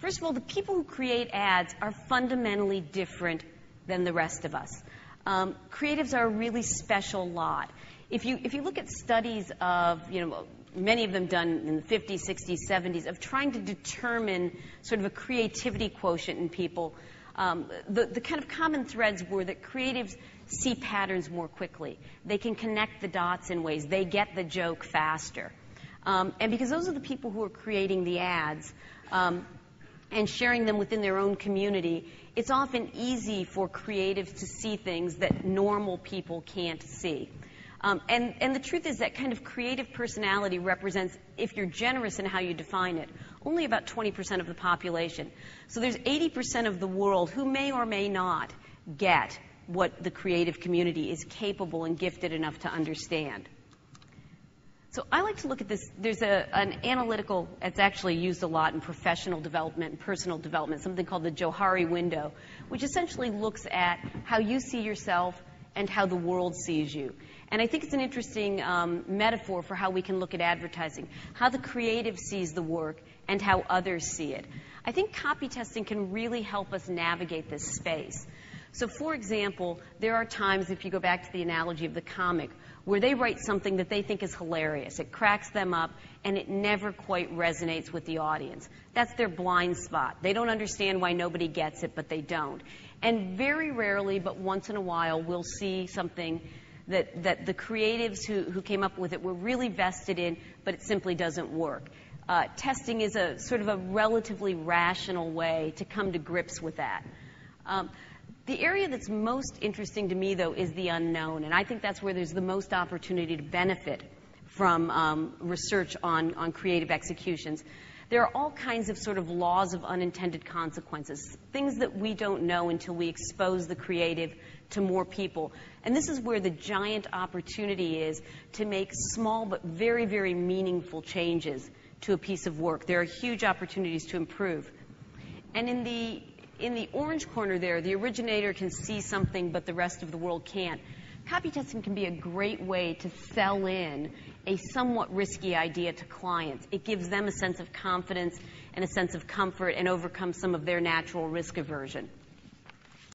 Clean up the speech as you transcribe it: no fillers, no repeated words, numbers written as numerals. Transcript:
First of all, the people who create ads are fundamentally different than the rest of us. Creatives are a really special lot. If you look at studies of, many of them done in the 50s, 60s, 70s, of trying to determine sort of a creativity quotient in people, the kind of common threads were that creatives see patterns more quickly. They can connect the dots in ways. They get the joke faster. And because those are the people who are creating the ads and sharing them within their own community, it's often easy for creatives to see things that normal people can't see. And the truth is that kind of creative personality represents, if you're generous in how you define it, only about 20% of the population. So there's 80% of the world who may or may not get what the creative community is capable and gifted enough to understand. So I like to look at this. There's an analytical, it's actually used a lot in professional development and personal development, something called the Johari window, which essentially looks at how you see yourself and how the world sees you. And I think it's an interesting metaphor for how we can look at advertising, how the creative sees the work and how others see it. I think copy testing can really help us navigate this space. So, for example, there are times, if you go back to the analogy of the comic, where they write something that they think is hilarious. It cracks them up, and it never quite resonates with the audience. That's their blind spot. They don't understand why nobody gets it, but they don't. And very rarely, but once in a while, we'll see something that the creatives who came up with it were really vested in, but it simply doesn't work. Testing is a sort of a relatively rational way to come to grips with that. The area that's most interesting to me, though, is the unknown, and I think that's where there's the most opportunity to benefit from research on creative executions. There are all kinds of sort of laws of unintended consequences, things that we don't know until we expose the creative to more people. And this is where the giant opportunity is to make small but very, very meaningful changes to a piece of work. There are huge opportunities to improve. And in the orange corner there, the originator can see something, but the rest of the world can't. Copy testing can be a great way to sell in a somewhat risky idea to clients. It gives them a sense of confidence and a sense of comfort and overcomes some of their natural risk aversion.